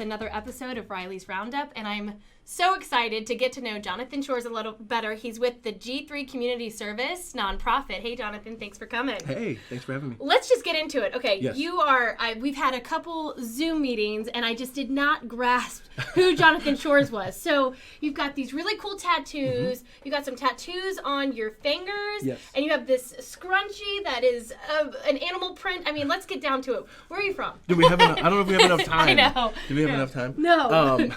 another episode of Reiley's Roundup, and I'm so excited to get to know Jonathan Shores a little better. He's with the G3 Community Service nonprofit. Hey, Jonathan, thanks for coming. Hey, thanks for having me. Let's just get into it. Okay, yes. We've had a couple Zoom meetings, and I just did not grasp who Jonathan Shores was. So you've got these really cool tattoos. Mm-hmm. You got some tattoos on your fingers, yes. And you have this scrunchie that is an animal print. I mean, let's get down to it. Where are you from? I don't know if we have enough time. I know. Do we have enough time? No.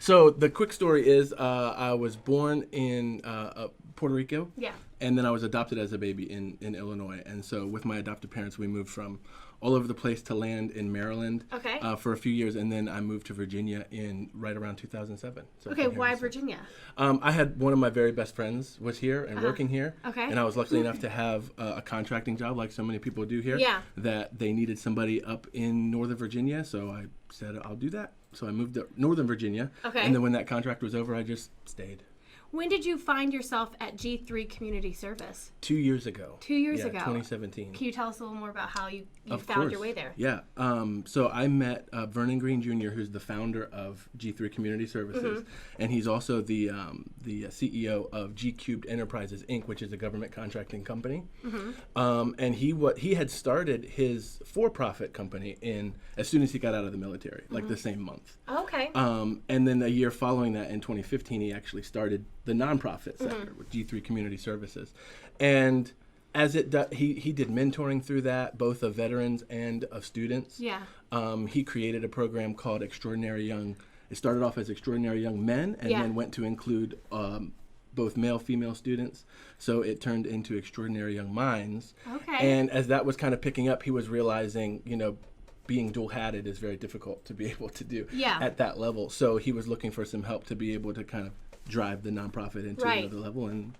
So the quick story is I was born in Puerto Rico. Yeah. And then I was adopted as a baby in Illinois. And so with my adopted parents, we moved from all over the place to land in Maryland for a few years. And then I moved to Virginia in right around 2007. So okay, why Virginia? I had one of my very best friends was here and working here. Okay. And I was lucky enough to have a contracting job like so many people do here. Yeah. That they needed somebody up in Northern Virginia. So I said, I'll do that. So I moved to Northern Virginia. Okay. And then when that contract was over, I just stayed. When did you find yourself at G3 Community Service? 2 years ago. 2 years ago. 2017. Can you tell us a little more about how you Of found course. your way there? Yeah. So I met Vernon Green Jr., who's the founder of G3 Community Services, and he's also the CEO of G Cubed Enterprises Inc., which is a government contracting company. And he had started his for-profit company as soon as he got out of the military, like the same month. Okay. And then a year following that, in 2015, he actually started the nonprofit sector with G3 Community Services. And as he did mentoring through that, both of veterans and of students. Yeah. He created a program called Extraordinary Young. It started off as Extraordinary Young Men and then went to include both male, female students. So it turned into Extraordinary Young Minds. Okay. And as that was kind of picking up, he was realizing, being dual-hatted is very difficult to be able to do at that level. So he was looking for some help to be able to kind of drive the nonprofit into another level. And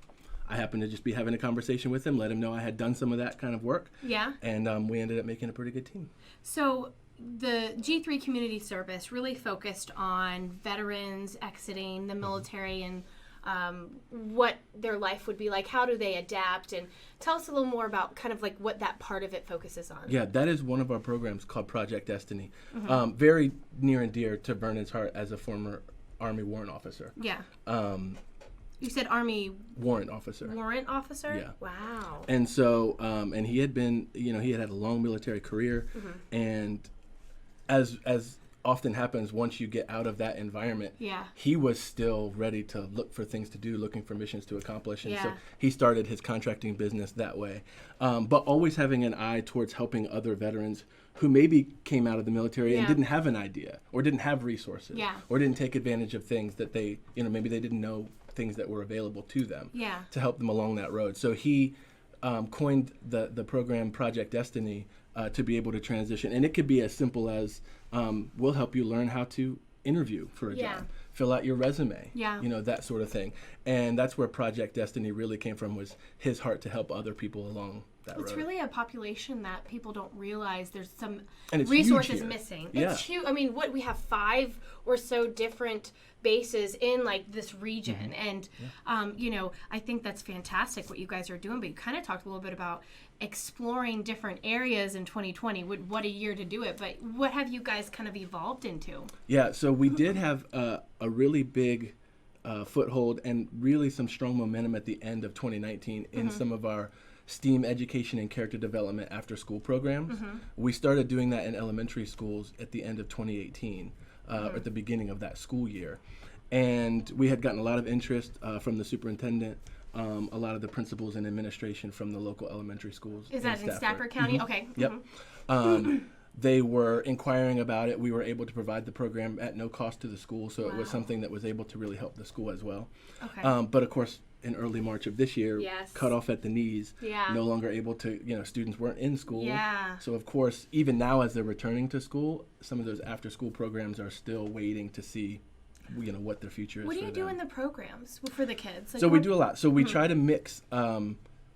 I happened to just be having a conversation with him, let him know I had done some of that kind of work. Yeah. And we ended up making a pretty good team. So the G3 Community Service really focused on veterans exiting the military and what their life would be like. How do they adapt? And tell us a little more about kind of like what that part of it focuses on. Yeah, that is one of our programs called Project Destiny. Very near and dear to Vernon's heart as a former Army warrant officer. Yeah. You said Army warrant officer. Warrant officer? Yeah. Wow. And so, and he had been, he had a long military career, and as often happens once you get out of that environment, he was still ready to look for things to do, looking for missions to accomplish. And so he started his contracting business that way, but always having an eye towards helping other veterans who maybe came out of the military and didn't have an idea or didn't have resources or didn't take advantage of things that they, maybe they didn't know things that were available to them to help them along that road. So he coined the program Project Destiny to be able to transition. And it could be as simple as we'll help you learn how to interview for a job, fill out your resume, that sort of thing. And that's where Project Destiny really came from, was his heart to help other people along that road. It's really a population that people don't realize there's some and resources missing. Yeah. It's huge. I mean, we have 5 or so different bases in like this region. And, I think that's fantastic what you guys are doing, but you kind of talked a little bit about exploring different areas in 2020. What a year to do it, but what have you guys kind of evolved into? Yeah, so we did have a really big foothold and really some strong momentum at the end of 2019 in some of our STEAM education and character development after school programs. We started doing that in elementary schools at the end of 2018, at the beginning of that school year. And we had gotten a lot of interest from the superintendent, a lot of the principals and administration from the local elementary schools. Is that in Stafford County? Okay. Yep. They were inquiring about it. We were able to provide the program at no cost to the school, so it was something that was able to really help the school as well. Okay. But of course, in early March of this year, cut off at the knees, no longer able to, students weren't in school. So of course, even now as they're returning to school, some of those after school programs are still waiting to see what their future is. What do you do in the programs for the kids? Like, so we do a lot. So we try to mix,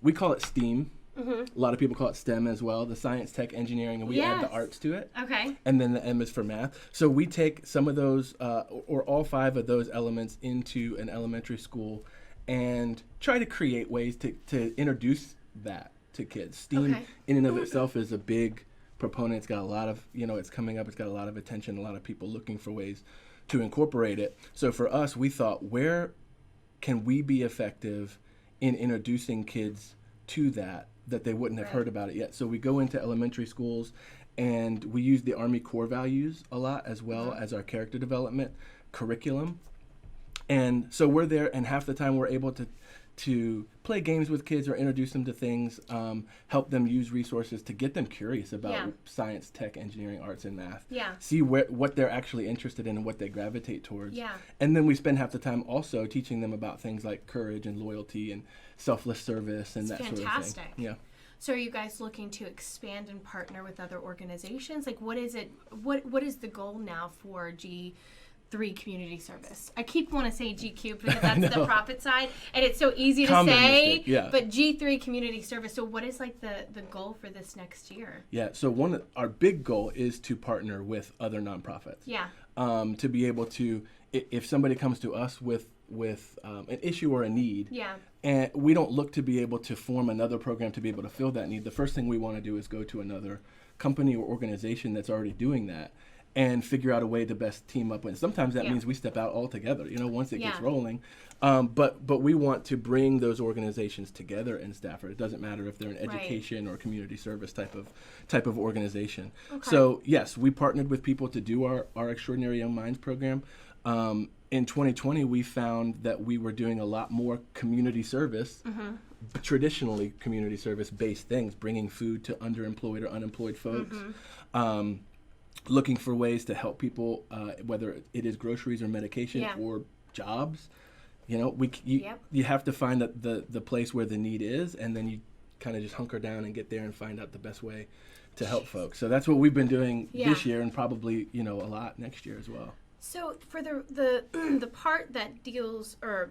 we call it STEAM. A lot of people call it STEM as well, the science, tech, engineering, and we add the arts to it. Okay. And then the M is for math. So we take some of those, or all 5 of those elements into an elementary school and try to create ways to introduce that to kids. STEAM in and of itself is a big proponent. It's got a lot of, it's coming up. It's got a lot of attention, a lot of people looking for ways to incorporate it. So for us, we thought, where can we be effective in introducing kids to that they wouldn't have heard about it yet? So we go into elementary schools and we use the Army core values a lot, as well as our character development curriculum. And so we're there, and half the time we're able to play games with kids or introduce them to things, help them use resources to get them curious about science, tech, engineering, arts, and math. See what they're actually interested in and what they gravitate towards. And then we spend half the time also teaching them about things like courage and loyalty and selfless service and that sort of thing. Yeah. So are you guys looking to expand and partner with other organizations? Like, what is it? What is the goal now for G3 community service? I keep wanting to say G Cube because that's the profit side, and it's so easy to say. But G3 community service. So what is like the goal for this next year? Yeah. So our big goal is to partner with other nonprofits. To be able to, if somebody comes to us with an issue or a need, and we don't look to be able to form another program to be able to fill that need. The first thing we want to do is go to another company or organization that's already doing that and figure out a way to best team up. And sometimes that means we step out altogether, once it gets rolling. But we want to bring those organizations together in Stafford. It doesn't matter if they're an education or community service type of organization. So yes, we partnered with people to do our Extraordinary Young Minds program. In 2020, we found that we were doing a lot more community service, traditionally community service-based things, bringing food to underemployed or unemployed folks, looking for ways to help people, whether it is groceries or medication or jobs. You have to find the place where the need is, and then you kind of just hunker down and get there and find out the best way to help folks. So that's what we've been doing this year, and probably a lot next year as well. So for the part that deals or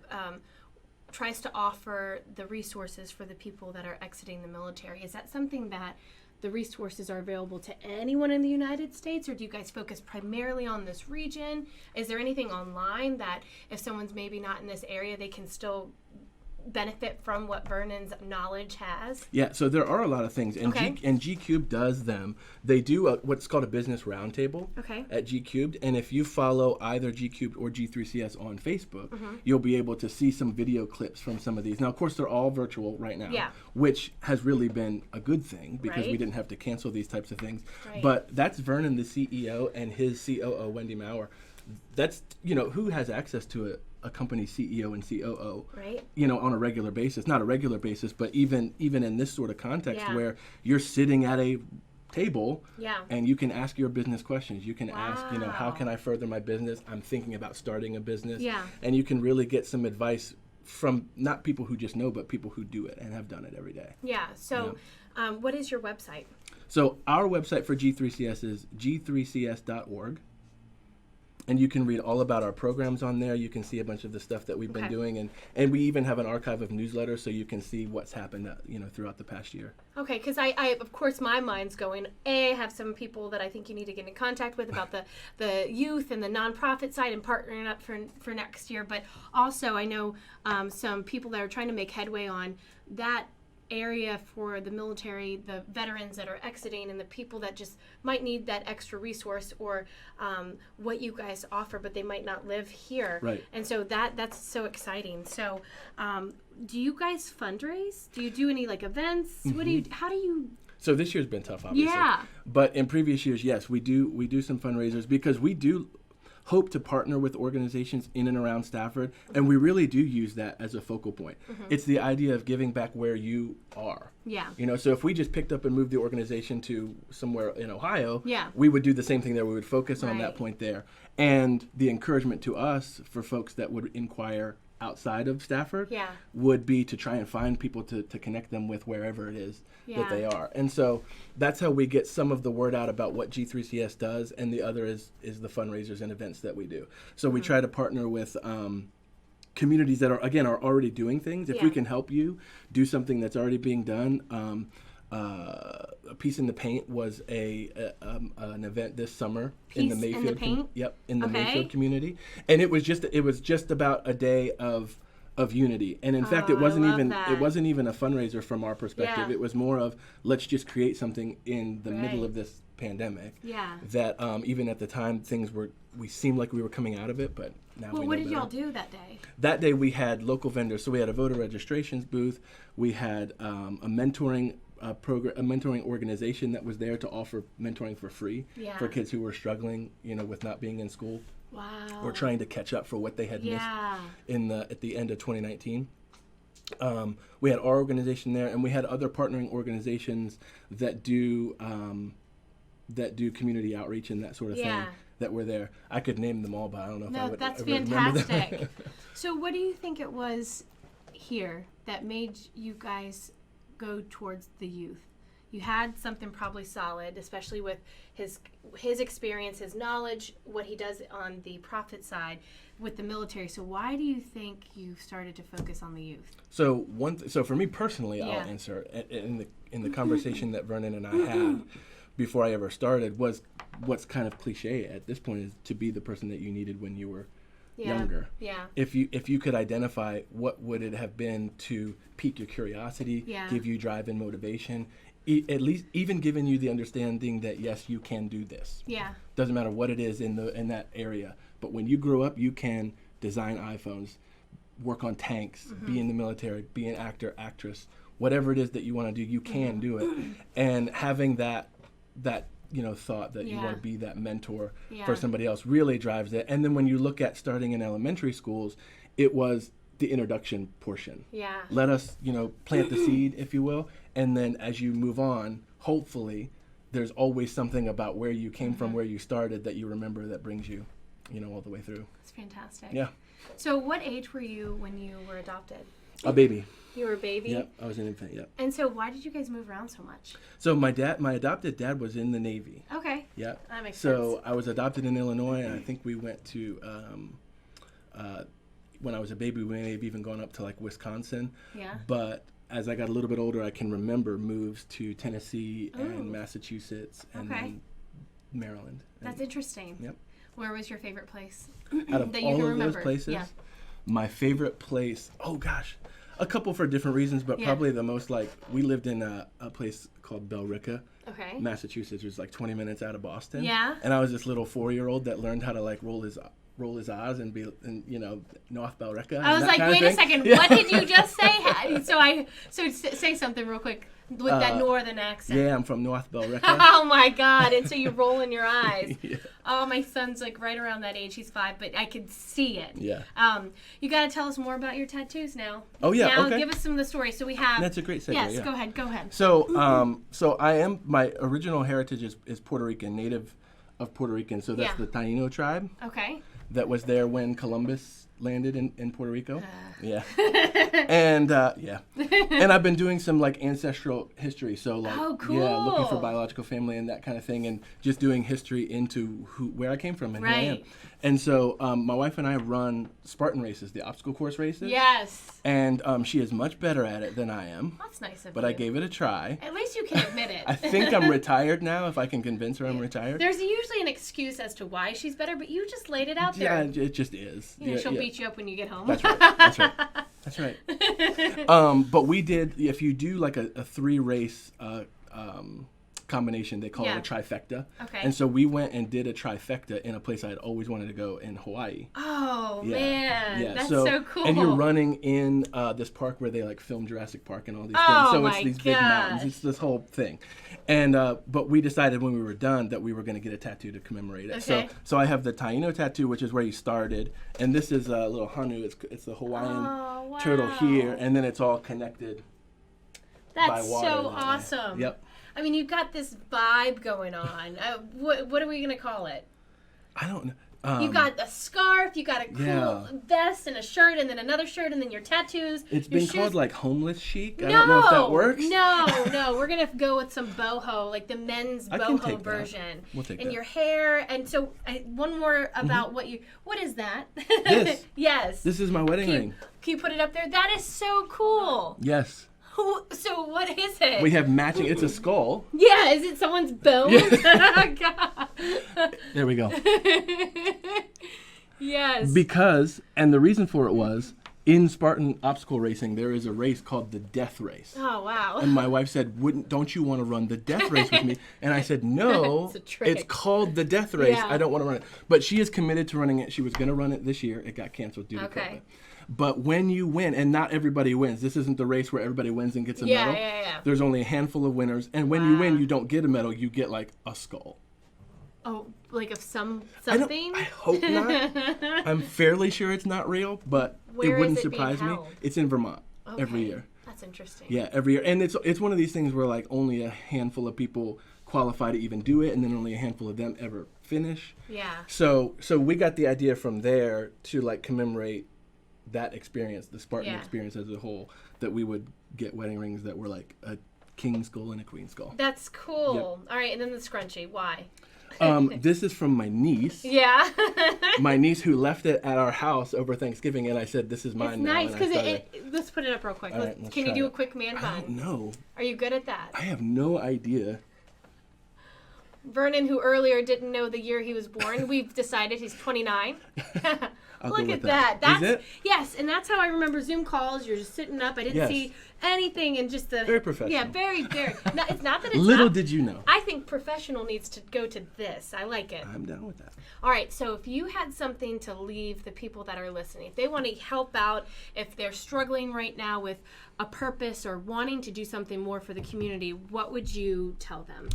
tries to offer the resources for the people that are exiting the military, is that something that the resources are available to anyone in the United States, or do you guys focus primarily on this region? Is there anything online that if someone's maybe not in this area, they can still benefit from what Vernon's knowledge has? Yeah, so there are a lot of things, and G Cubed does them. They do what's called a business roundtable at G Cubed, and if you follow either G Cubed or G3CS on Facebook, you'll be able to see some video clips from some of these. Now, of course, they're all virtual right now, which has really been a good thing because we didn't have to cancel these types of things. But that's Vernon, the CEO, and his COO, Wendy Maurer. That's, who has access to a company's CEO and COO, on a regular basis. Not a regular basis, but even in this sort of context where you're sitting at a table and you can ask your business questions. You can ask, how can I further my business? I'm thinking about starting a business. And you can really get some advice from not people who just know, but people who do it and have done it every day. So what is your website? So our website for G3CS is g3cs.org. And you can read all about our programs on there. You can see a bunch of the stuff that we've been doing. And we even have an archive of newsletters so you can see what's happened, throughout the past year. Okay, because I, of course, my mind's going, I have some people that I think you need to get in contact with about the youth and the nonprofit side and partnering up for next year. But also I know some people that are trying to make headway on that area for the military, the veterans that are exiting, and the people that just might need that extra resource or what you guys offer, but they might not live here. And so that's so exciting. So do you guys fundraise? Do you do any events? How do you? So this year's been tough, obviously. But in previous years, yes, we do some fundraisers because we do hope to partner with organizations in and around Stafford, and we really do use that as a focal point. It's the idea of giving back where you are. So if we just picked up and moved the organization to somewhere in Ohio, we would do the same thing there. We would focus on that point there. And the encouragement to us for folks that would inquire outside of Stafford would be to try and find people to connect them with wherever it is that they are. And so that's how we get some of the word out about what G3CS does, and the other is the fundraisers and events that we do. So we try to partner with communities that are already doing things. If we can help you do something that's already being done, a Piece in the Paint was an event this summer in the Mayfield. In the Mayfield community, and it was just about a day of of unity. And in fact, it wasn't even a fundraiser from our perspective. It was more of, let's just create something in the middle of this pandemic. Yeah. That even at the time, we seemed like we were coming out of it, but now we know what did better. y'all do that day? That day we had local vendors. So we had a voter registrations booth. We had a mentoring program, a mentoring organization that was there to offer mentoring for free for kids who were struggling, with not being in school. Wow. Or trying to catch up for what they had missed at the end of 2019. We had our organization there, and we had other partnering organizations that do community outreach and that sort of thing that were there. I could name them all, but I don't know if I would. That's remember fantastic. them. So what do you think it was here that made you guys go towards the youth? You had something probably solid, especially with his experience, his knowledge, what he does on the profit side with the military. So why do you think you started to focus on the youth? So so for me personally, I'll answer in the conversation that Vernon and I had before I ever started was what's kind of cliche at this point is to be the person that you needed when you were younger. Yeah. If you could identify what would it have been to pique your curiosity, give you drive and motivation, at least even giving you the understanding that yes, you can do this. Yeah. Doesn't matter what it is in that area, but when you grow up, you can design iPhones, work on tanks, be in the military, be an actor, actress, whatever it is that you want to do, you can do it. And having that thought that you want to be that mentor for somebody else really drives it. And then when you look at starting in elementary schools, it was the introduction portion. Yeah. Let us, plant the seed, if you will. And then as you move on, hopefully there's always something about where you came from, where you started that you remember that brings you, all the way through. That's fantastic. Yeah. So what age were you when you were adopted? A baby. You were a baby? Yep, I was an infant, yep. And so why did you guys move around so much? So my adopted dad was in the Navy. Okay. Yep. That makes sense. So I was adopted in Illinois, and I think we went to, when I was a baby, we may have even gone up to like Wisconsin. Yeah. But as I got a little bit older, I can remember moves to Tennessee and Massachusetts and then Maryland. That's interesting. Yep. Where was your favorite place? Out of that you all can of remember? those places, Yeah. my favorite place, oh gosh, a couple for different reasons, but probably the most we lived in a place called Billerica, Massachusetts, which is like 20 minutes out of Boston. Yeah. And I was this little 4-year-old that learned how to roll his O's and be North Billerica. I was like, wait a second, what did you just say? So say something real quick with that northern accent. Yeah, I'm from North Billerica. Oh my God! And so you roll in your eyes. Yeah. Oh, my son's right around that age. He's 5, but I can see it. Yeah. You got to tell us more about your tattoos now. Oh yeah. Now okay. give us some of the stories. So we have. That's a great segue. Yes. Yeah. Go ahead. So I am, my original heritage is Puerto Rican, native of Puerto Rican. So that's the Taino tribe. Okay. That was there when Columbus landed in Puerto Rico. Yeah. And and I've been doing some ancestral history. So cool. looking for biological family and that kind of thing, and just doing history into where I came from and who I am. And so my wife and I run Spartan races, the obstacle course races. Yes. And she is much better at it than I am. That's nice of you. But I gave it a try. At least you can admit it. I think I'm retired now, if I can convince her I'm retired. There's usually an excuse as to why she's better, but you just laid it out there. Yeah, it just is. She'll beat you up when you get home. That's right. That's right. But we did, if you do a 3-race combination, they call it a trifecta. Okay. And so we went and did a trifecta in a place I had always wanted to go in Hawaii. Oh, man. That's so cool. And you're running in this park where they film Jurassic Park and all these things. So it's these big mountains. It's this whole thing. And but we decided when we were done that we were going to get a tattoo to commemorate it. Okay. So I have the Taino tattoo, which is where you started. And this is a little hanu. It's the Hawaiian turtle here. And then it's all connected by water. That's so awesome. Yep. I mean, you've got this vibe going on. What are we going to call it? I don't know. You've got a scarf, you got a cool vest and a shirt, and then another shirt, and then your tattoos. It's been called homeless chic. No, I don't know if that works. No. We're going to go with some boho, the men's boho version. We'll take and that. your hair. And so one more about what is that? This. Yes. This is my wedding ring. Can you put it up there? That is so cool. Yes. So what is it? We have matching. It's a skull. Yeah, is it someone's bones? Yeah. God. There we go. Yes. Because, and the reason for it was, in Spartan obstacle racing, there is a race called the Death Race. Oh, wow. And my wife said, don't you want to run the Death Race with me? And I said, no, it's called the Death Race. Yeah. I don't want to run it. But she is committed to running it. She was going to run it this year. It got canceled due to COVID. But when you win, and not everybody wins. This isn't the race where everybody wins and gets a medal. Yeah. There's only a handful of winners. And when you win, you don't get a medal. You get like a skull. Oh, like of something? I hope not. I'm fairly sure it's not real, but it wouldn't surprise me. It's in Vermont every year. That's interesting. Yeah, every year. And it's one of these things where like only a handful of people qualify to even do it, and then only a handful of them ever finish. Yeah. So we got the idea from there to like commemorate that experience, the Spartan experience as a whole, that we would get wedding rings that were like a king's skull and a queen's skull. That's cool. Yep. All right, and then the scrunchie. Why? This is from my niece. Yeah. My niece who left it at our house over Thanksgiving, and I said, "This is mine." It's now. nice because let's put it up real quick. Right, can you do a quick man bun? I don't know. Are you good at that? I have no idea. Vernon, who earlier didn't know the year he was born, we've decided he's 29. Look at that. That's is it? Yes, and that's how I remember Zoom calls. You're just sitting up. I didn't see anything, and just the very professional. Yeah, very. No, it's not that it's little not, did you know. I think professional needs to go to this. I like it. I'm down with that. All right, so if you had something to leave the people that are listening, if they want to help out, if they're struggling right now with a purpose or wanting to do something more for the community, what would you tell them?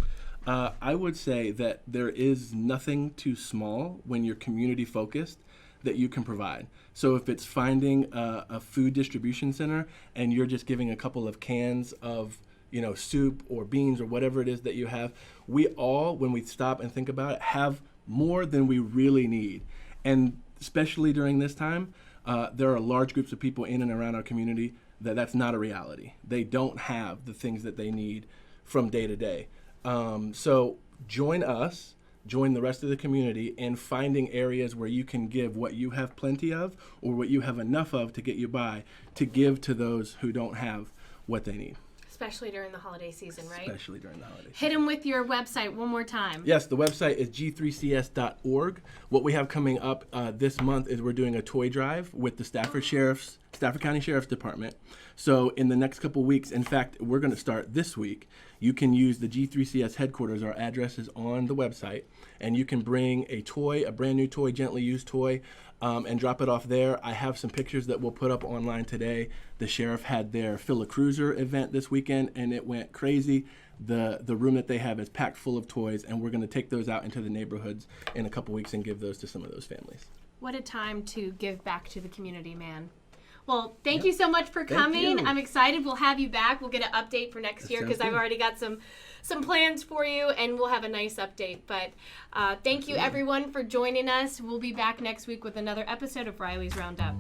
I would say that there is nothing too small when you're community focused that you can provide. So if it's finding a food distribution center and you're just giving a couple of cans of soup or beans or whatever it is that you have, we all, when we stop and think about it, have more than we really need. And especially during this time, there are large groups of people in and around our community that's not a reality. They don't have the things that they need from day to day. So join us, join the rest of the community in finding areas where you can give what you have plenty of or what you have enough of to get you by, to give to those who don't have what they need. Especially during the holiday season, right? Especially during the holiday season. Hit them with your website one more time. Yes, the website is g3cs.org. What we have coming up this month is we're doing a toy drive with the Stafford County Sheriff's Department. So in the next couple weeks, in fact, we're going to start this week. You can use the G3CS headquarters. Our address is on the website, and you can bring a toy, a brand new toy, gently used toy, and drop it off there. I have some pictures that we'll put up online today. The sheriff had their Fill a Cruiser event this weekend, and it went crazy. The room that they have is packed full of toys, and we're going to take those out into the neighborhoods in a couple weeks and give those to some of those families. What a time to give back to the community, man. Well, thank you so much for coming. I'm excited. We'll have you back. We'll get an update for next year because I've already got some plans for you, and we'll have a nice update. But thank you, everyone, for joining us. We'll be back next week with another episode of Reiley's Roundup.